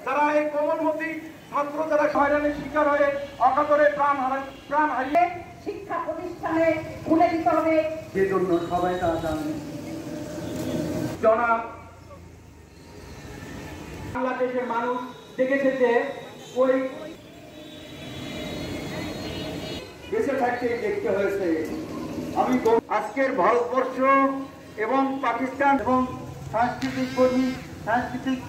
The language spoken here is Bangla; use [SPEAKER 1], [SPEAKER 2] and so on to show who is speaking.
[SPEAKER 1] যারা এই কোমলমতি ছাত্র যারা হয়রানির শিকার হয়ে অকাতরে প্রাণ হারিয়ে
[SPEAKER 2] শিক্ষা প্রতিষ্ঠানে খুলে দিতে হবে,
[SPEAKER 1] সেজন্য সবাই তা জানেন। জনাব বাংলাদেশের মানুষ দেখেছে যে ওই দেশে থাকতেই দেখতে হয়েছে। আমি আজকের ভারতবর্ষ এবং পাকিস্তান এবং সাংস্কৃতিক কর্মী সাংস্কৃতিক